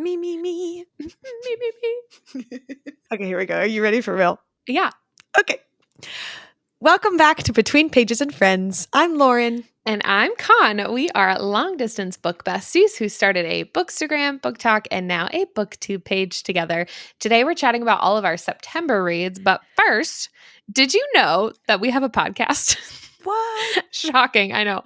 Me, me, me. Me, me, me. Okay, here we go. Are you ready for real? Yeah. Okay. Welcome back to Between Pages and Friends. I'm Lauren. And I'm Con. We are long-distance book besties who started a Bookstagram, book talk, and now a booktube page together. Today we're chatting about all of our September reads. But first, did you know that we have a podcast? What? Shocking, I know.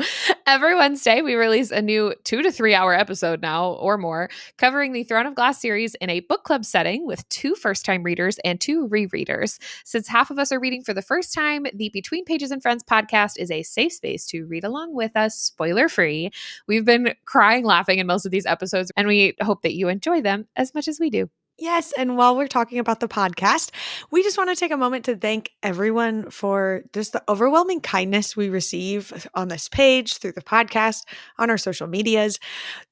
Every Wednesday, we release a new 2 to 3 hour episode now or more, covering the Throne of Glass series in a book club setting with 2 first-time readers and 2 rereaders. Since half of us are reading for the first time, the Between Pages and Friends podcast is a safe space to read along with us, spoiler-free. We've been crying, laughing in most of these episodes, and we hope that you enjoy them as much as we do. Yes, and while we're talking about the podcast, we just want to take a moment to thank everyone for just the overwhelming kindness we receive on this page, through the podcast, on our social medias.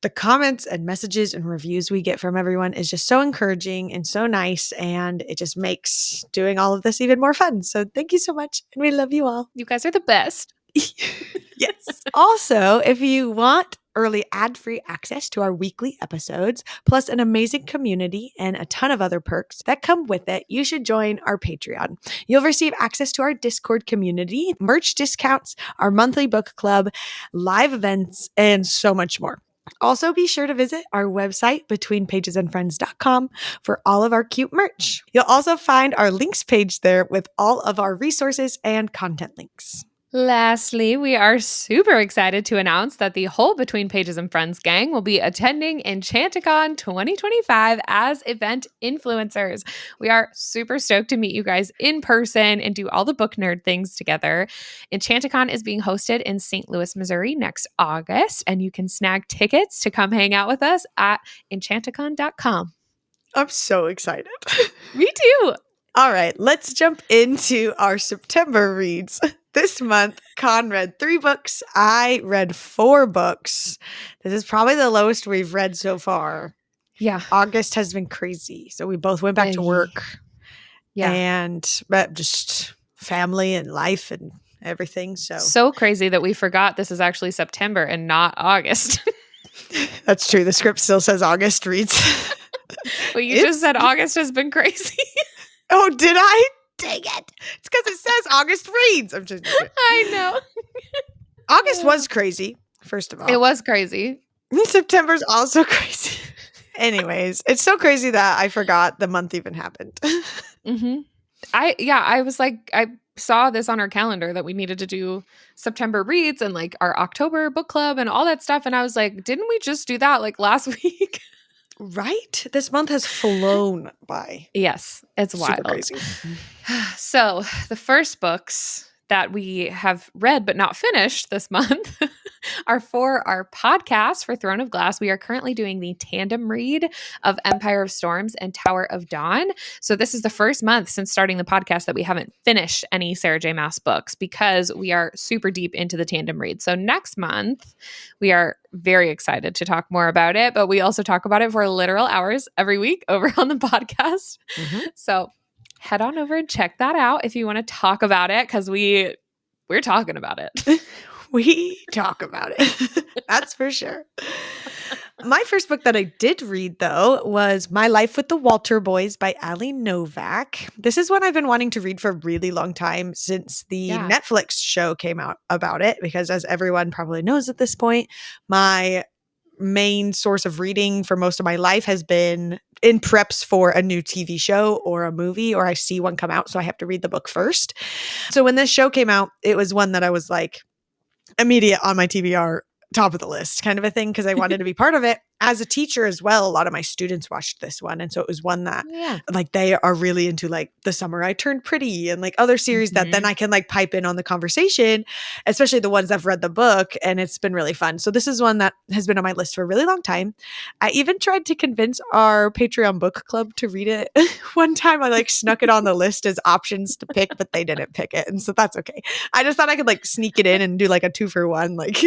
The comments and messages and reviews we get from everyone is just so encouraging and so nice, and it just makes doing all of this even more fun. So thank you so much, and we love you all. You guys are the best. Yes. Also, if you want early ad-free access to our weekly episodes, plus an amazing community and a ton of other perks that come with it, you should join our Patreon. You'll receive access to our Discord community, merch discounts, our monthly book club, live events, and so much more. Also, be sure to visit our website, betweenpagesandfriends.com, for all of our cute merch. You'll also find our links page there with all of our resources and content links. Lastly, we are super excited to announce that the whole Between Pages and Friends gang will be attending Enchanticon 2025 as event influencers. We are super stoked to meet you guys in person and do all the book nerd things together. Enchanticon is being hosted in St. Louis, Missouri next August, and you can snag tickets to come hang out with us at enchanticon.com. I'm so excited. Me too. All right, let's jump into our September reads. This month, Con read 3 books. I read 4 books. This is probably the lowest we've read so far. Yeah. August has been crazy. So we both went back to work. Yeah. And just family and life and everything. So crazy that we forgot this is actually September and not August. That's true. The script still says August reads. Well, you just said August has been crazy. Oh, did I? Dang it. It's because it says August reads. I'm just kidding. I know. August was crazy, first of all. It was crazy. September's also crazy. Anyways, it's so crazy that I forgot the month even happened. Mm-hmm. I was like, I saw this on our calendar that we needed to do September reads and like our October book club and all that stuff. And I was like, didn't we just do that like last week? Right? This month has flown by. Yes, it's Super wild. crazy. So the first books that we have read but not finished this month are for our podcast for Throne of Glass. We are currently doing the tandem read of Empire of Storms and Tower of Dawn. So this is the first month since starting the podcast that we haven't finished any Sarah J. Maas books because we are super deep into the tandem read. So next month, we are very excited to talk more about it, but we also talk about it for literal hours every week over on the podcast. Mm-hmm. So head on over and check that out if you want to talk about it, because we're talking about it. We talk about it. That's for sure. My first book that I did read, though, was My Life with the Walter Boys by Ali Novak. This is one I've been wanting to read for a really long time since the Netflix show came out about it, because as everyone probably knows at this point, my main source of reading for most of my life has been in preps for a new TV show or a movie, or I see one come out, so I have to read the book first. So when this show came out, it was one that I was like immediate on my TBR, top of the list kind of a thing, because I wanted to be part of it. As a teacher as well, a lot of my students watched this one. And so it was one that like they are really into, like The Summer I Turned Pretty and like other series that then I can like pipe in on the conversation, especially the ones that have read the book. And it's been really fun. So this is one that has been on my list for a really long time. I even tried to convince our Patreon book club to read it one time. I like snuck it on the list as options to pick, but they didn't pick it. And so that's okay. I just thought I could like sneak it in and do like a 2-for-1, like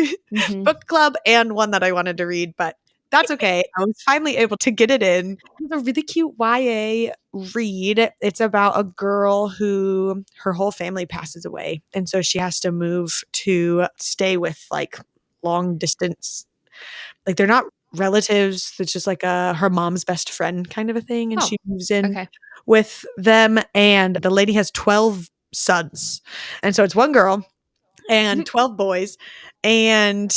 book club and one that I wanted to read, but that's okay. I was finally able to get it in. It's a really cute YA read. It's about a girl who her whole family passes away. And so she has to move to stay with like long distance. Like they're not relatives. It's just like her mom's best friend kind of a thing, and Oh, she moves in okay. with them, and the lady has 12 sons. And so it's one girl and 12 boys. And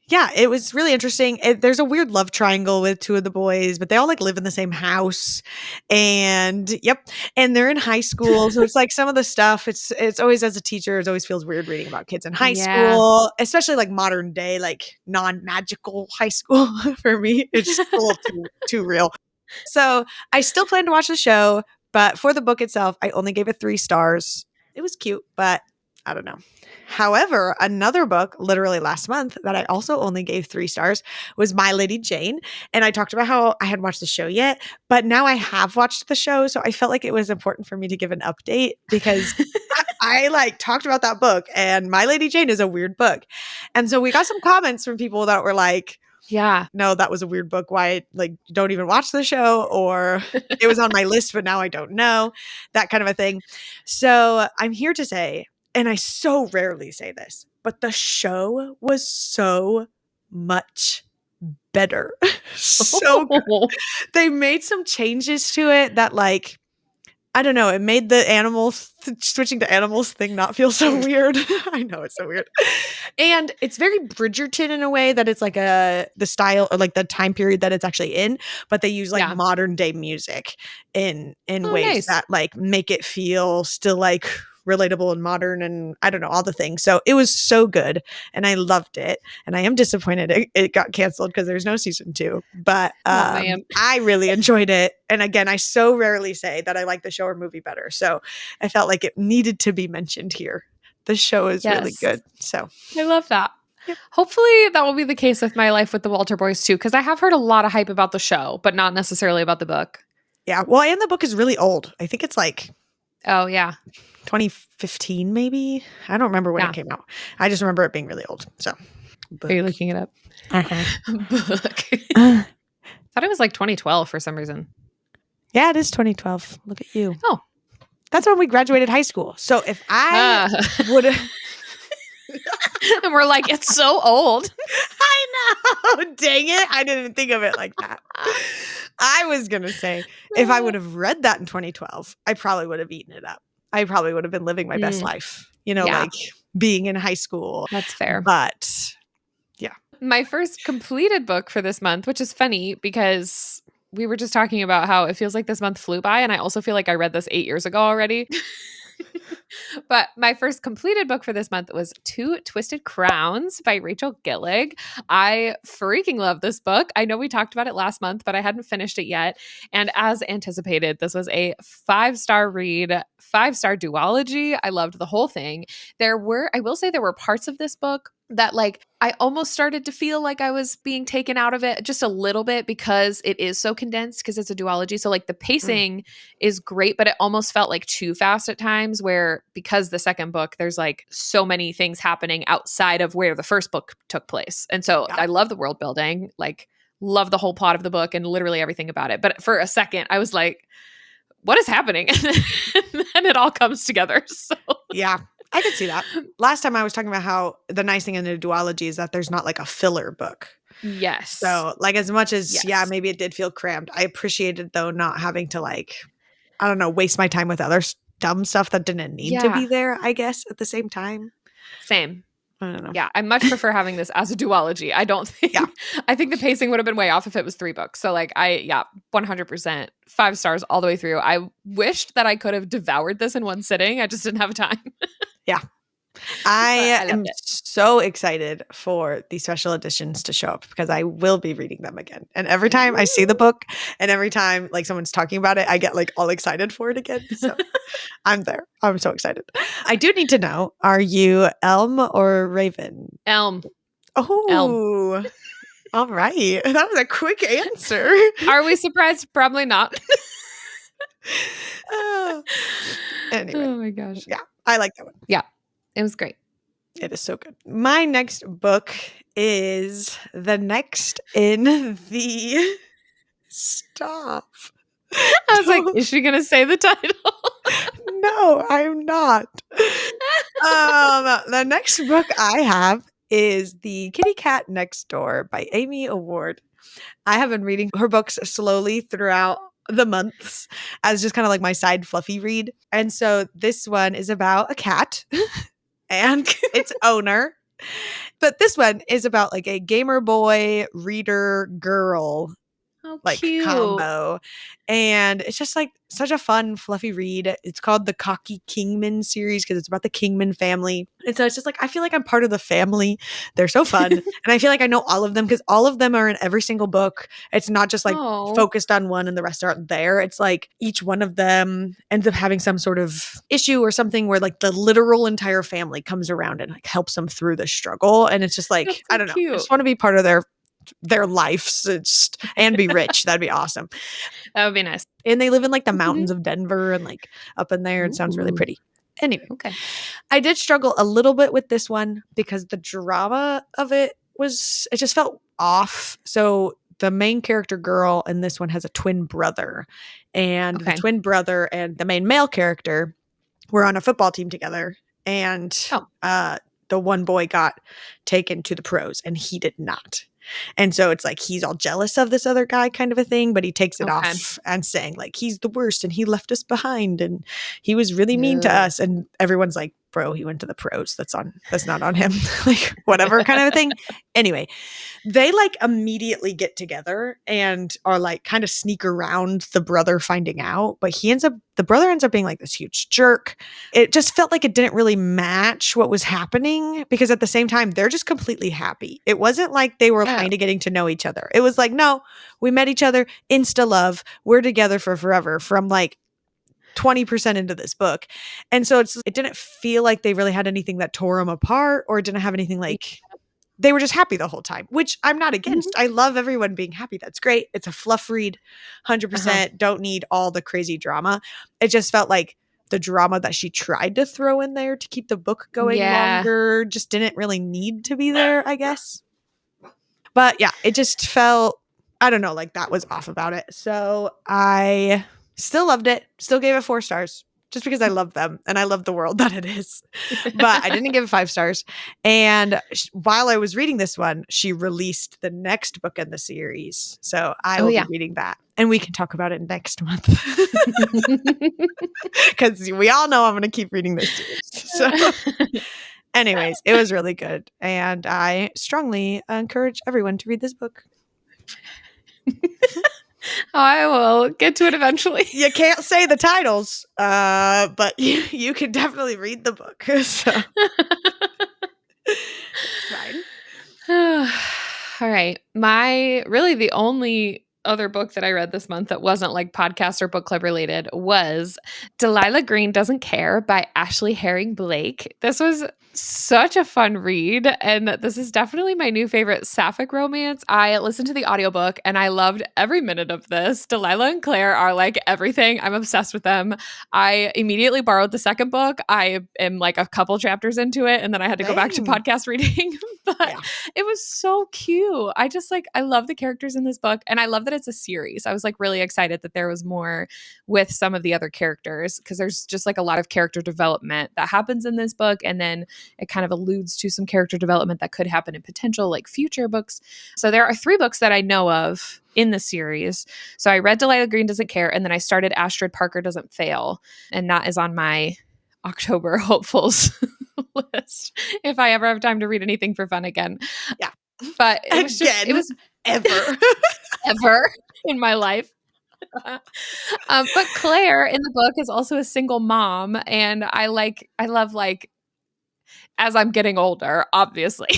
yeah, it was really interesting. There's a weird love triangle with two of the boys, but they all like live in the same house. And yep, and they're in high school. So it's like some of the stuff, it's always, as a teacher, it always feels weird reading about kids in high Yeah. school, especially like modern day, like non-magical high school for me. It's just a little too real. So I still plan to watch the show, but for the book itself, I only gave it 3 stars. It was cute, but I don't know. However, another book literally last month that I also only gave 3 stars was My Lady Jane. And I talked about how I hadn't watched the show yet, but now I have watched the show. So I felt like it was important for me to give an update because I like talked about that book, and My Lady Jane is a weird book. And so we got some comments from people that were like, Yeah. no, that was a weird book. Why, like, don't even watch the show, or it was on my list, but now I don't know, that kind of a thing. So I'm here to say, and I so rarely say this, but the show was so much better. So good. They made some changes to it that, like, I don't know, it made the animals switching to animals thing not feel so weird. I know it's so weird. And it's very Bridgerton in a way that it's like the style or like the time period that it's actually in, but they use like Yeah. modern day music in Oh, ways nice. that like make it feel still like relatable and modern, and I don't know, all the things. So it was so good and I loved it. And I am disappointed it got canceled because there's no season 2. But Oh, man. I really enjoyed it. And again, I so rarely say that I like the show or movie better. So I felt like it needed to be mentioned here. The show is really Yes. good. So I love that. Yep. Hopefully that will be the case with My Life with the Walter Boys too, because I have heard a lot of hype about the show, but not necessarily about the book. yeah. Well, and the book is really old. I think it's like Oh, yeah. 2015, maybe. I don't remember when Yeah. it came out. I just remember it being really old. So, Are you looking it up? Book. Uh, Thought it was like 2012 for some reason. yeah, it is 2012. Look at you. Oh. That's when we graduated high school. So if I would have. And we're like, it's so old. I know. Dang it. I didn't think of it like that. I was going to say, if I would have read that in 2012, I probably would have eaten it up. I probably would have been living my best life, you know, Yeah. like being in high school. That's fair. But yeah. My first completed book for this month, which is funny because we were just talking about how it feels like this month flew by. And I also feel like I read this 8 years ago already. But my first completed book for this month was Two Twisted Crowns by Rachel Gillig. I freaking love this book. I know we talked about it last month, but I hadn't finished it yet. And as anticipated, this was a 5-star read, 5-star duology. I loved the whole thing. I will say there were parts of this book that like I almost started to feel like I was being taken out of it just a little bit because it is so condensed because it's a duology. So like the pacing is great, but it almost felt like too fast at times where because the second book, there's like so many things happening outside of where the first book took place. And so I love the world building, like love the whole plot of the book and literally everything about it. But for a second, I was like, what is happening? And then it all comes together. So yeah, I could see that. Last time I was talking about how the nice thing in the duology is that there's not like a filler book. yes. So like as much as, Yes. yeah, maybe it did feel crammed. I appreciated though not having to like, I don't know, waste my time with other dumb stuff that didn't need to be there, I guess, at the same time. Same. I don't know. Yeah, I much prefer having this as a duology. I don't think I think the pacing would have been way off if it was 3 books. So like 100% 5 stars all the way through. I wished that I could have devoured this in one sitting. I just didn't have time. Yeah. I am it. so excited for the special editions to show up because I will be reading them again. And every time I see the book and every time like someone's talking about it, I get like all excited for it again. So I'm there. I'm so excited. I do need to know, are you Elm or Raven? Elm. Oh, Elm. All right. That was a quick answer. Are we surprised? Probably not. Anyway. Oh my gosh. Yeah, I like that one. Yeah, it was great. It is so good. My next book is the next in the Stop. I was like, is she going to say the title? No, I'm not. The next book I have is The Kitty Cat Next Door by Amy Award. I have been reading her books slowly throughout the months as just kind of like my side fluffy read. And so this one is about a cat and its owner. But this one is about like a gamer boy reader girl Oh, like cute. combo. And it's just like such a fun, fluffy read. It's called the Cocky Kingman series because it's about the Kingman family. And so it's just like, I feel like I'm part of the family. They're so fun. And I feel like I know all of them because all of them are in every single book. It's not just like Oh, focused on one and the rest aren't there. It's like each one of them ends up having some sort of issue or something where like the literal entire family comes around and like helps them through the struggle. And it's just like, that's I so don't know. I cute. just want to be part of their lives and be rich. That'd be awesome. That would be nice. And they live in like the Mhm. mountains of Denver and like up in there. It sounds really Ooh, pretty. Anyway, okay. I did struggle a little bit with this one because the drama of it just felt off. So the main character girl in this one has a twin brother, and the Okay. twin brother and the main male character were on a football team together. And Oh, the one boy got taken to the pros and he did not. And so it's like he's all jealous of this other guy kind of a thing, but he takes it okay. off and saying like he's the worst and he left us behind and he was really mean to Ew. us. And everyone's like, bro, he went to the pros. That's not on him. Like whatever kind of a thing. Anyway, they like immediately get together and are like kind of sneak around the brother finding out, but the brother ends up being like this huge jerk. It just felt like it didn't really match what was happening because at the same time, they're just completely happy. It wasn't like they were Oh, kind of getting to know each other. It was like, no, we met each other, insta love, we're together for forever from like 20% into this book. And so it didn't feel like they really had anything that tore them apart or didn't have anything yeah. like they were just happy the whole time, which I'm not Mhm. against. I love everyone being happy. That's great. It's a fluff read, Uh-huh. 100%. Don't need all the crazy drama. It just felt like the drama that she tried to throw in there to keep the book going Yeah. longer just didn't really need to be there, I guess. But yeah, it just felt, I don't know, like that was off about it. So I still loved it, still gave it 4 stars just because I love them and I love the world that it is. But I didn't give it 5 stars. And while I was reading this one, she released the next book in the series. So I Oh, will be yeah. reading that and we can talk about it next month because we all know I'm going to keep reading this series. So, anyways, it was really good. And I strongly encourage everyone to read this book. I will get to it eventually. You can't say the titles, but you can definitely read the book. So it's fine. All right. The only other book that I read this month that wasn't like podcast or book club related was Delilah Green Doesn't Care by Ashley Herring Blake. This was such a fun read, and this is definitely my new favorite sapphic romance. I listened to the audiobook and I loved every minute of this. Delilah and Claire are like everything. I'm obsessed with them. I immediately borrowed the second book. I am like a couple chapters into it, and then I had to go back to Dang. podcast reading. But Yeah. it was so cute. I love the characters in this book, and I love that it's a series. I was like really excited that there was more with some of the other characters because there's just like a lot of character development that happens in this book, and then it kind of alludes to some character development that could happen in potential like future books. So there are 3 books that I know of in the series. So I read Delilah Green Doesn't Care, and then I started Astrid Parker Doesn't Fail, and that is on my October hopefuls list if I ever have time to read anything for fun again. Yeah. But it Again, was ever. ever in my life. But Claire in the book is also a single mom, and I love like as I'm getting older, obviously.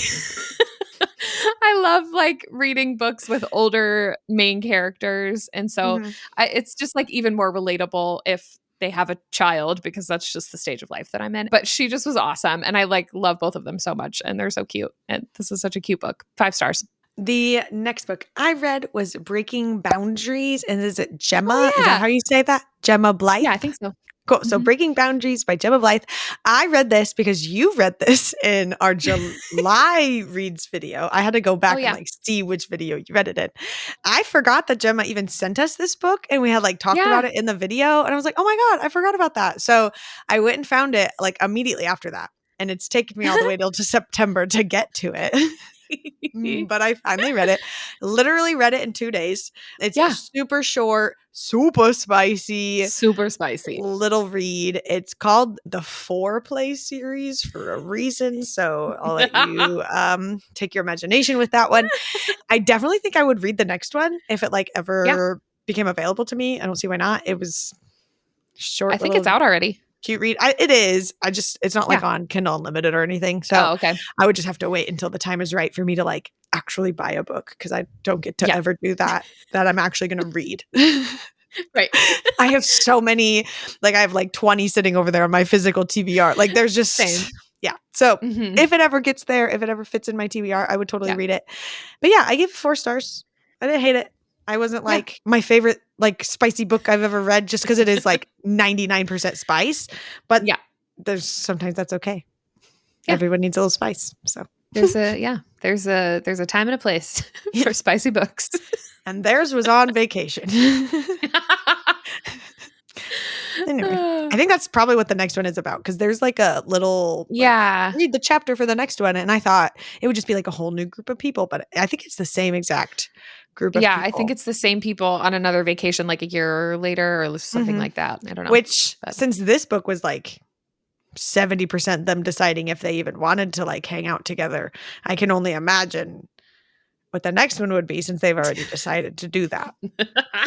I love like reading books with older main characters, and so Mhm. it's just like even more relatable if they have a child because that's just the stage of life that I'm in. But she just was awesome, and I like love both of them so much, and they're so cute. And this is such a cute book. 5 stars. The next book I read was Breaking Boundaries. And is it Oh Gemma? Is that yeah, how you say that? Gemma Blythe? yeah, I think so. Cool. So Mhm. Breaking Boundaries by Gemma Blythe. I read this because you read this in our July reads video. I had to go Oh back and yeah, like see which video you read it in. I forgot that Gemma even sent us this book and we had like talked yeah. about it in the video. And I was like, oh my God, I forgot about that. So I went and found it like immediately after that. And it's taken me all the way till to September to get to it. But I finally read it. Literally read it in 2 days. It's Yeah. super short, super spicy, Super spicy. little read. It's called the Foreplay series for a reason, so I'll let you, take your imagination with that one. I definitely think I would read the next one if it, like, Yeah. ever became available to me. I don't see why not. It was I short, think it's little, out already. cute read. It is. It's not like Yeah. on Kindle Unlimited or anything. So Oh, okay. I would just have to wait until the time is right for me to like actually buy a book because I don't get to Yeah. ever do that I'm actually going to read. Right. I have so many, like I have like 20 sitting over there on my physical TBR. Like there's just, Same. yeah. So Mhm. if it ever gets there, if it ever fits in my TBR, I would totally Yeah. read it. But yeah, I gave it 4 stars. I didn't hate it. I wasn't Yeah. like my favorite like spicy book I've ever read just because it is like 99% spice. But Yeah. there's sometimes that's okay. Yeah. Everyone needs a little spice. So There's a time and a place for yeah. spicy books. And theirs was on vacation. Anyway, I think that's probably what the next one is about because there's like a little like Yeah. read the chapter for the next one, and I thought it would just be like a whole new group of people, but I think it's the same exact group of Yeah, I think people. it's the same people on another vacation like a year later or something Mhm. like that. I don't know. Which But since this book was like 70% them deciding if they even wanted to like hang out together, I can only imagine what the next one would be since they've already decided to do that.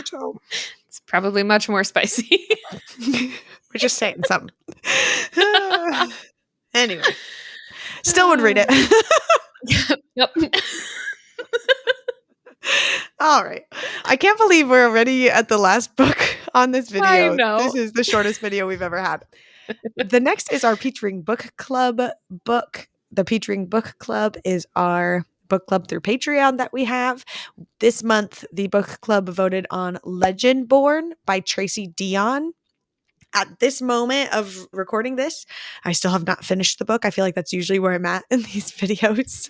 So it's probably much more spicy. we're just saying something. Anyway, still would read it. Yep. All right. I can't believe we're already at the last book on this I video. know. This is the shortest video we've ever had. The next is our Featuring Book Club book. The Featuring Book Club is our book club through Patreon that we have. This month, the book club voted on Legend Born by Tracy Dion. At this moment of recording this, I still have not finished the book. I feel like that's usually where I'm at in these videos.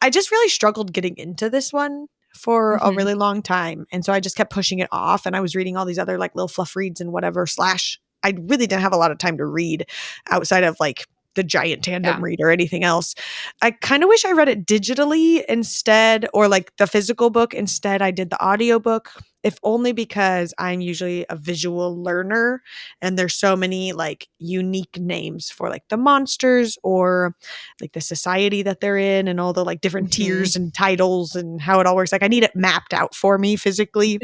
I just really struggled getting into this one for a Mhm. really long time. And so I just kept pushing it off. And I was reading all these other like little fluff reads and whatever, slash, I really didn't have a lot of time to read outside of like the giant tandem Yeah. read or anything else. I kind of wish I read it digitally instead, or like the physical book instead. I did the audiobook, if only because I'm usually a visual learner and there's so many like unique names for like the monsters or like the society that they're in and all the like different Mhm. tiers and titles and how it all works. Like I need it mapped out for me physically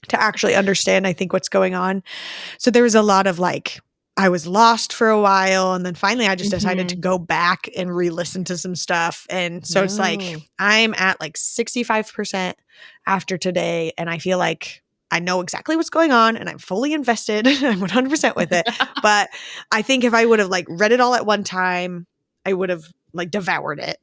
to actually understand, I think, what's going on. So there was a lot of like, I was lost for a while. And then finally, I just decided to Mhm. go back and re listen to some stuff. And so it's like, No. I'm at like 65% after today. And I feel like I know exactly what's going on and I'm fully invested. I'm 100% with it. But I think if I would have like read it all at one time, I would have like devoured it.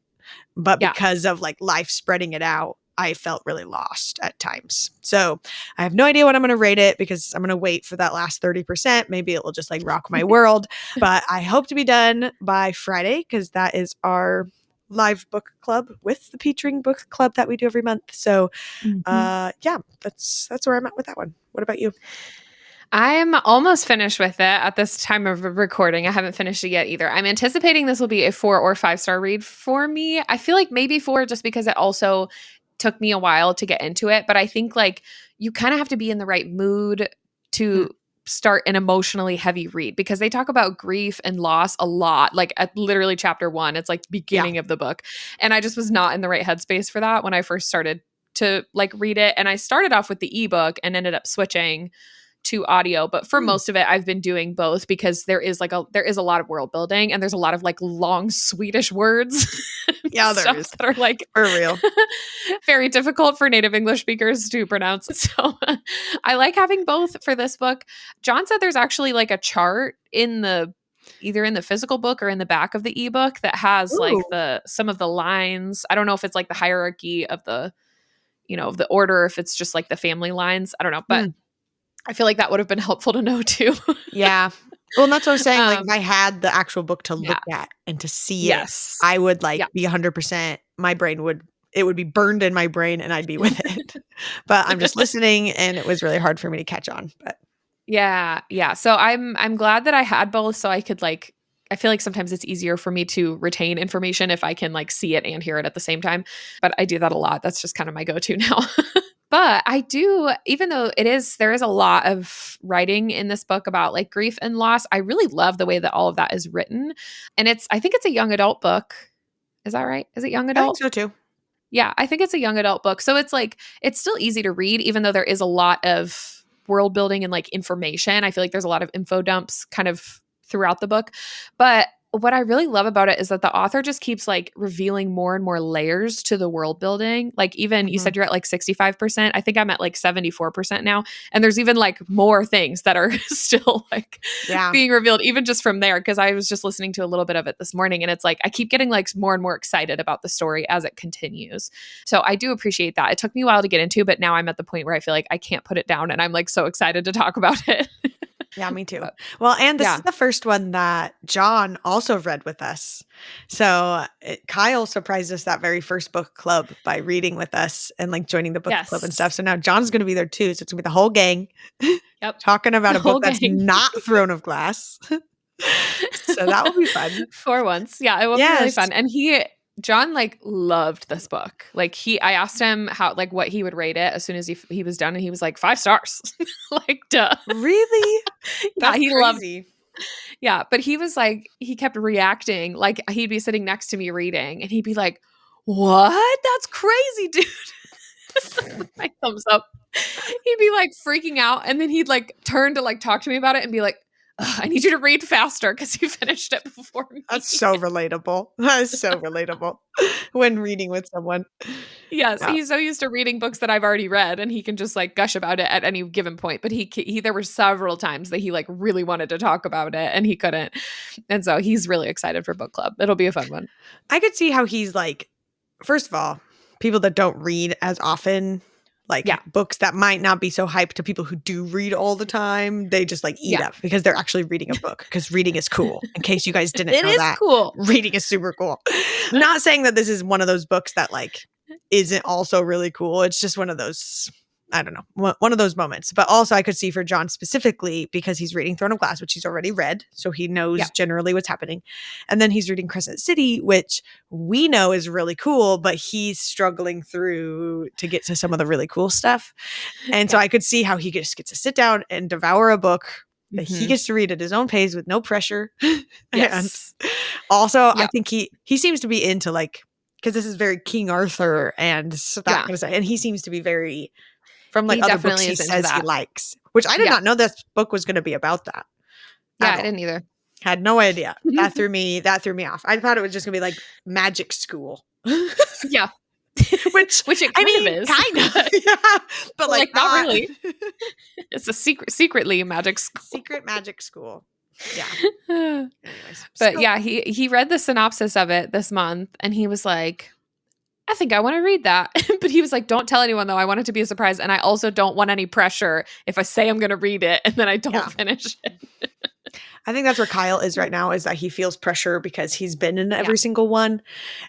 But Yeah. because of like life spreading it out, I felt really lost at times. So I have no idea what I'm going to rate it because I'm going to wait for that last 30%. Maybe it will just like rock my world. But I hope to be done by Friday because that is our live book club with the Featuring Book Club that we do every month. So Mhm. yeah, that's where I'm at with that one. What about you? I'm almost finished with it at this time of recording. I haven't finished it yet either. I'm anticipating this will be a 4 or 5 star read for me. I feel like maybe 4 just because it also took me a while to get into it. But I think like you kind of have to be in the right mood Hmm. to start an emotionally heavy read because they talk about grief and loss a lot. Like at literally chapter 1, it's like the Yeah. beginning of the book. And I just was not in the right headspace for that when I first started to like read it. And I started off with the ebook and ended up switching to audio, but for Hmm. most of it I've been doing both because there is a lot of world building and there's a lot of like long Swedish words Yeah, there stuff is. that are like For real. very difficult for native English speakers to pronounce. So I like having both for this book. John said there's actually like a chart in the either in the physical book or in the back of the ebook that has like Ooh. the some of the lines. I don't know if it's like the hierarchy of the of the order, if it's just like the family lines. I don't know, but Hmm. I feel like that would have been helpful to know too. Yeah. Well, and that's what I was saying. Like, if um, I had the actual book to look yeah. at and to see it, Yes. I would Yeah. like be 100%. My brain would, it would be burned in my brain and I'd be with it. But I'm just listening and it was really hard for me to catch on. But Yeah. Yeah. So I'm glad that I had both so I could like I feel like sometimes it's easier for me to retain information if I can like see it and hear it at the same time. But I do that a lot. That's just kind of my go-to now. But I do, even though there is a lot of writing in this book about like grief and loss, I really love the way that all of that is written. And I think it's a young adult book. Is that right? Is it young I think adult? so too. Yeah, I think it's a young adult book. So it's like, it's still easy to read, even though there is a lot of world building and like information. I feel like there's a lot of info dumps kind of throughout the book. But what I really love about it is that the author just keeps like revealing more and more layers to the world building. Like, even you Mhm. said you're at like 65%. I think I'm at like 74% now. And there's even like more things that are still like Yeah. being revealed, even just from there. Cause I was just listening to a little bit of it this morning, and it's like I keep getting like more and more excited about the story as it continues. So I do appreciate that. It took me a while to get into, but now I'm at the point where I feel like I can't put it down, and I'm like so excited to talk about it. Yeah, me too. But Well, and this is yeah. the first one that John also read with us. So Kyle surprised us that very first book club by reading with us and like joining the book club and stuff. Yes. So now John's going to be there too. So it's going to be the whole gang Yep. talking about The a book whole that's gang. not Throne of Glass. So that will be fun. For once. Yeah, it will be really Yes. fun. And John like loved this book. Like I asked him how like what he would rate it as soon as he was done, and he was like 5 stars. Like duh. Really? Yeah, That's he loved. crazy. Yeah, but he was like he kept reacting like he'd be sitting next to me reading, and he'd be like, "What? That's crazy, dude." My thumbs up. He'd be like freaking out, and then he'd like turn to like talk to me about it and be like, "Ugh, I need you to read faster because you finished it before me." That's so relatable. That is so relatable when reading with someone. Yes, Yeah. he's so used to reading books that I've already read, and he can just like gush about it at any given point. But he there were several times that he like really wanted to talk about it and he couldn't. And so he's really excited for book club. It'll be a fun one. I could see how he's like, first of all, people that don't read as often, like Yeah. books that might not be so hyped to people who do read all the time, they just like eat Yeah. up because they're actually reading a book, because reading is cool. In case you guys didn't It know is that, cool. reading is super cool. Not saying that this is one of those books that like isn't also really cool. It's just one of those, I don't know, one of those moments. But also I could see for John specifically, because he's reading Throne of Glass, which he's already read. So he knows Yeah. generally what's happening. And then he's reading Crescent City, which we know is really cool, but he's struggling through to get to some of the really cool stuff. And so I could see how he just gets to sit down and devour a book that he Mhm. gets to read at his own pace with no pressure. Yes. And also, I Yeah. think he seems to be into like, because this is very King Arthur and so that Yeah. kind of stuff. And he seems to be very, from like He other books definitely he is into says he that. likes, which I did Yeah. not know this book was going to be about that. Yeah, at I all. didn't either. Had no idea. That threw me off. I thought it was just going to be like magic school. Yeah. Which Which it I kind of mean, is. kind of. Yeah. But like not not really. It's a secretly magic school. secret magic school. Yeah. Anyways. But So- yeah, he read the synopsis of it this month, and he was like, I think I want to read that. But he was like, don't tell anyone though. I want it to be a surprise. And I also don't want any pressure if I say I'm going to read it and then I don't finish it. I think that's where Kyle is right now, is that he feels pressure because he's been in every single one.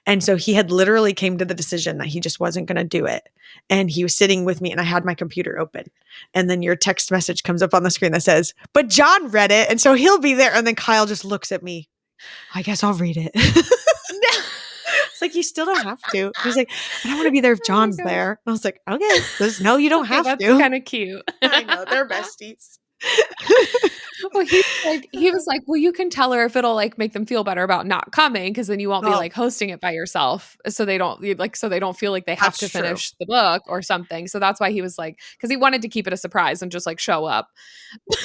And so he had literally came to the decision that he just wasn't going to do it. And he was sitting with me and I had my computer open. And then your text message comes up on the screen that says, but John read it. And so he'll be there. And then Kyle just looks at me. I guess I'll read it. It's like, you still don't have to. He's like, but I want to be there if John's there. And I was like, okay. No, you don't have That's to. kind of cute. I know, they're besties. Well, he was like, well, you can tell her if it'll like make them feel better about not coming, because then you won't be Oh. like hosting it by yourself, so they don't feel like they have That's to true. finish the book or something. So that's why he was like, because he wanted to keep it a surprise and just like show up.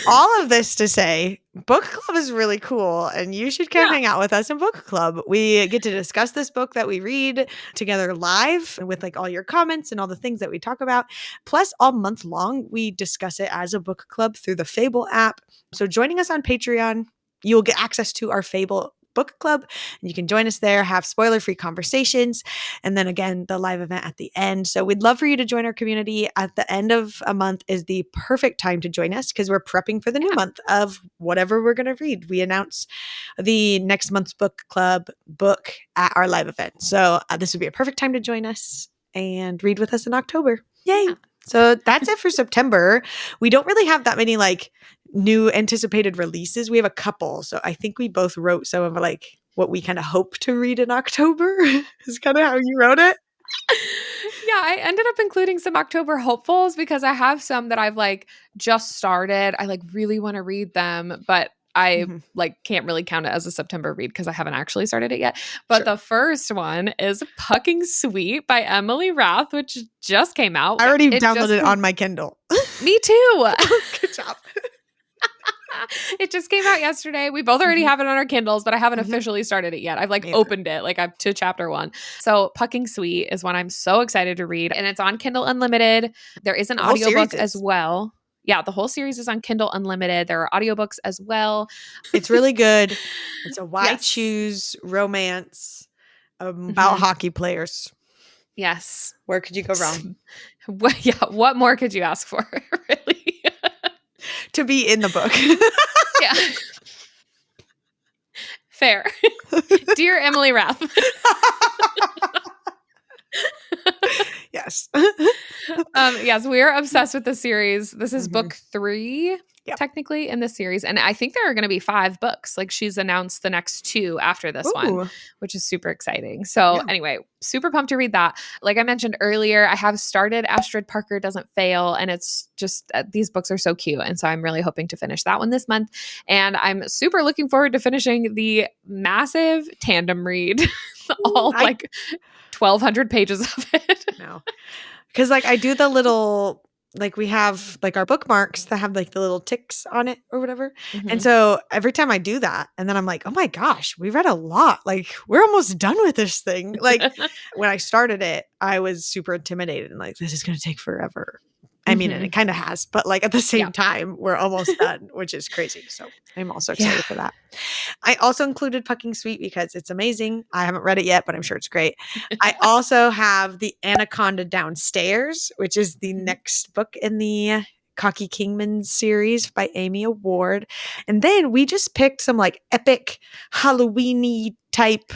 All of this to say, book club is really cool, and you should come hang out with us in book club. We get to discuss this book that we read together live with like all your comments and all the things that we talk about. Plus, all month long, we discuss it as a book club through the Fable app. So joining us on Patreon, you'll get access to our Fable book club, and you can join us there, have spoiler-free conversations, and then again, the live event at the end. So we'd love for you to join our community. At the end of a month is the perfect time to join us, because we're prepping for the new month of whatever we're going to read. We announce the next month's book club book at our live event. So this would be a perfect time to join us and read with us in October. Yay. Yeah. So that's it for September. We don't really have that many like new anticipated releases. We have a couple. So I think we both wrote some of like what we kind of hope to read in October is kind of how you wrote it. Yeah, I ended up including some October hopefuls because I have some that I've like just started. I like really want to read them, but I Mhm. like can't really count it as a September read because I haven't actually started it yet. But Sure. the first one is Pucking Sweet by Emily Rath, which just came out. I already It just downloaded it came. on my Kindle. Me too. Good job. It just came out yesterday. We both already Mhm. have it on our Kindles, but I haven't Mhm. officially started it yet. I've like Me either. opened it, like I'm to chapter 1. So Pucking Sweet is one I'm so excited to read, and it's on Kindle Unlimited. There is an The whole series audiobook as is. well. Yeah, the whole series is on Kindle Unlimited. There are audiobooks as well. It's really good. It's a why Yes. choose romance about Mhm. hockey players. Yes. Where could you go wrong? What more could you ask for, really? To be in the book. Yeah. Fair. Dear Emily Rath. Yes. Yes, we are obsessed with the series. This is Mhm. book 3, Yep. technically, in the series. And I think there are going to be 5 books. Like she's announced the next 2 after this one, Ooh. which is super exciting. So, Yeah. anyway, super pumped to read that. Like I mentioned earlier, I have started Astrid Parker Doesn't Fail. And it's just, these books are so cute. And so I'm really hoping to finish that one this month. And I'm super looking forward to finishing the massive tandem read, Ooh, all like 1,200 pages of it. no. Because like I do the little like we have like our bookmarks that have like the little ticks on it or whatever. And Mhm. so every time I do that, and then I'm like, oh my gosh, we read a lot. Like we're almost done with this thing. Like when I started it, I was super intimidated and like, this is gonna take forever. I mean, and it Mhm. kind of has, but like at the Yeah. same time, we're almost done, which is crazy. So I'm also Yeah. excited for that. I also included Pucking Sweet because it's amazing. I haven't read it yet, but I'm sure it's great. I also have The Anaconda Downstairs, which is the Mhm. next book in the Cocky Kingman series by Amy Award. And then we just picked some like epic Halloweeny type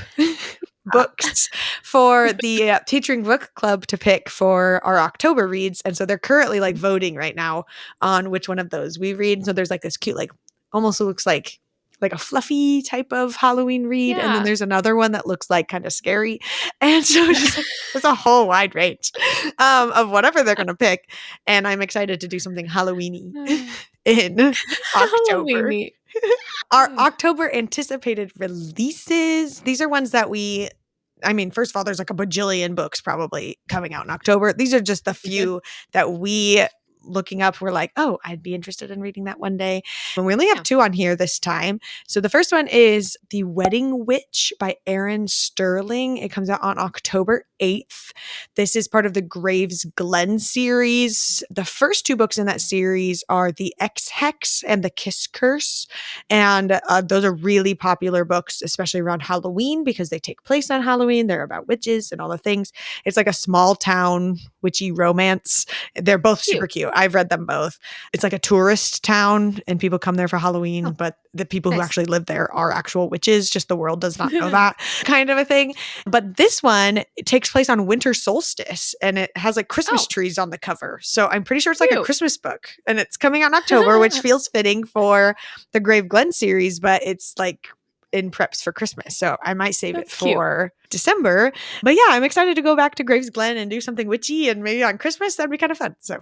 books for the Teaching Book Club to pick for our October reads. And so they're currently like voting right now on which one of those we read. So there's like this cute, like almost looks like a fluffy type of Halloween read. And then Yeah. there's another one that looks like kind of scary. And so it's just like, there's a whole wide range of whatever they're going to pick. And I'm excited to do something Halloweeny in October. Halloweeny. Our October anticipated releases, these are ones that I mean, first of all, there's like a bajillion books probably coming out in October. These are just the few that we looking up were like, oh, I'd be interested in reading that one day. And we only have Yeah. 2 on here this time. So the first one is The Wedding Witch by Erin Sterling. It comes out on October 8th. This is part of the Graves Glen series. The first 2 books in that series are The X Hex and The Kiss Curse. And those are really popular books, especially around Halloween because they take place on Halloween. They're about witches and all the things. It's like a small town witchy romance. They're both super Cute. cute. I've read them both. It's like a tourist town and people come there for Halloween, Oh, but the people who nice. actually live there are actual witches, just the world does not know that kind of a thing. But this one it takes place on winter solstice and it has like Christmas Oh, trees on the cover. So I'm pretty sure it's like a cute. Christmas book and it's coming out in October, which feels fitting for the Grave Glen series, but it's like in preps for Christmas. So I might save it That's cute. for December. But yeah, I'm excited to go back to Graves Glen and do something witchy and maybe on Christmas. That'd be kind of fun. So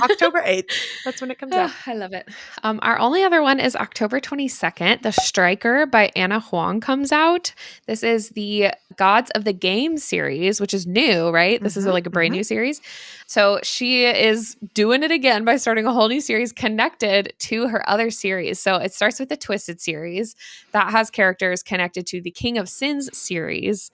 October 8th, that's when it comes out. I love it. Our only other one is October 22nd. The Striker by Anna Huang comes out. This is the Gods of the Game series, which is new, right? This is Mhm, like a brand mhm. new series. So she is doing it again by starting a whole new series connected to her other series. So it starts with the Twisted series that has characters connected to the King of Sins series.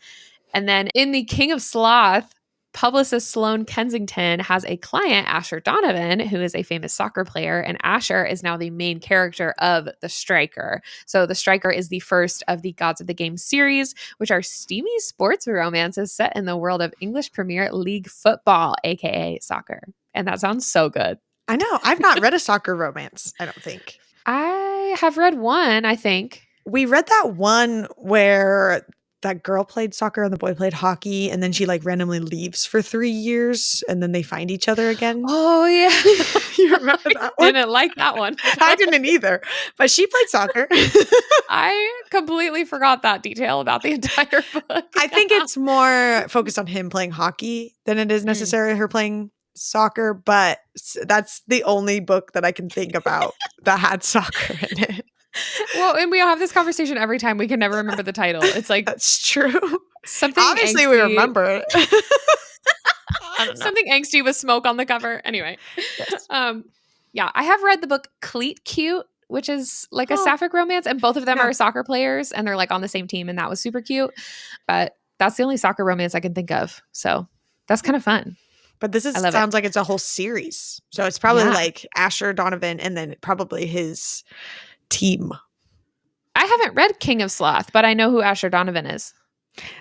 And then in the King of Sloth, publicist Sloane Kensington has a client, Asher Donovan, who is a famous soccer player, and Asher is now the main character of The Striker. So The Striker is the first of the Gods of the Game series, which are steamy sports romances set in the world of English Premier League football, aka soccer. And that sounds so good. I know. I've not read a soccer romance, I don't think. I have read one, I think. We read that one where that girl played soccer and the boy played hockey, and then she like randomly leaves for 3 years and then they find each other again. Oh, yeah. You remember that one? Didn't like that one. I didn't either, but she played soccer. I completely forgot that detail about the entire book. I think it's more focused on him playing hockey than it is necessarily her playing soccer, but that's the only book that I can think about that had soccer in it. Well, and we all have this conversation every time. We can never remember the title. It's like That's true. something Obviously, angsty. we remember it. I don't know. Something angsty with smoke on the cover. Anyway. Yes. Yeah, I have read the book Cleat Cute, which is like a sapphic romance, and both of them are soccer players, and they're like on the same team, and that was super cute. But that's the only soccer romance I can think of. So that's kind of fun. But this sounds like it's a whole series. So it's probably like Asher Donovan and then probably his team. I haven't read King of Sloth, but I know who Asher Donovan is.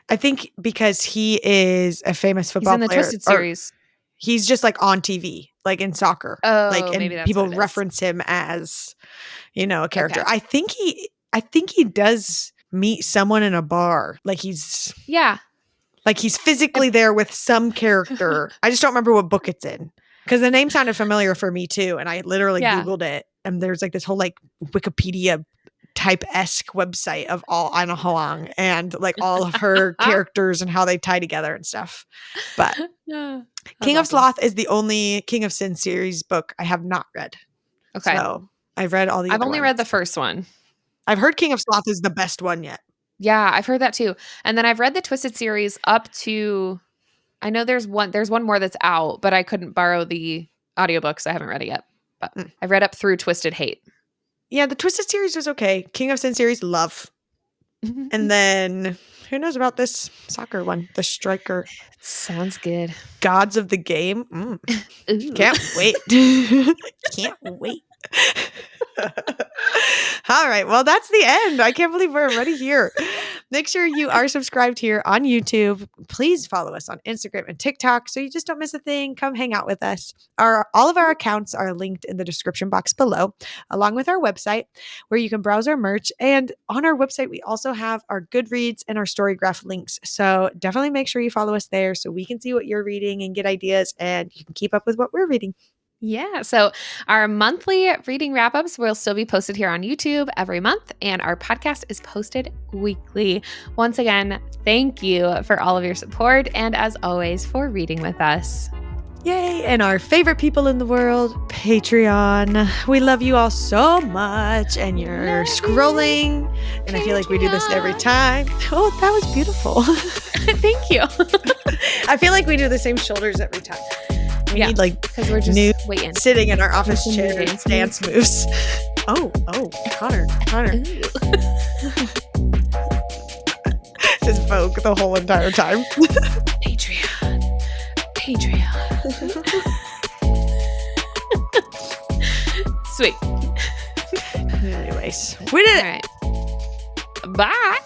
I think because he is a famous football player. He's in the Twisted series. He's just like on TV, like in soccer. Oh, like, and maybe that's people what it is. reference him as, a character. Okay. I think he does meet someone in a bar. Like he's physically there with some character. I just don't remember what book it's in because the name sounded familiar for me too. And I literally Googled it, and there's like this whole like Wikipedia type-esque website of all Anna Huang and like all of her characters and how they tie together and stuff. But King of Sloth is the only King of Sin series book I have not read. Okay. So I've read all the I've only read the first one. I've heard King of Sloth is the best one yet. Yeah, I've heard that too. And then I've read the Twisted series up to, I know there's one more that's out, but I couldn't borrow the audiobooks. I haven't read it yet. But I've read up through Twisted Hate. Yeah, the Twisted series was okay. King of Sin series, love. And then who knows about this soccer one? The Striker. Sounds good. Gods of the Game. Can't wait. Can't wait. All right. Well, that's the end. I can't believe we're already here. Make sure you are subscribed here on YouTube. Please follow us on Instagram and TikTok so you just don't miss a thing. Come hang out with us. All of our accounts are linked in the description box below, along with our website where you can browse our merch. And on our website, we also have our GoodReads and our StoryGraph links. So definitely make sure you follow us there so we can see what you're reading and get ideas, and you can keep up with what we're reading. Yeah. So our monthly reading wrap-ups will still be posted here on YouTube every month, and our podcast is posted weekly. Once again, thank you for all of your support, and as always, for reading with us. Yay. And our favorite people in the world, Patreon. We love you all so much, and you're scrolling, and I feel like we do this every time. Oh, that was beautiful. Thank you. I feel like we do the same shoulders every time. We need like because we're just waiting, sitting in our office chair and dance moves. Oh, Connor. Just Vogue the whole entire time. Patreon. Sweet. Anyways, we did it. All right. Bye.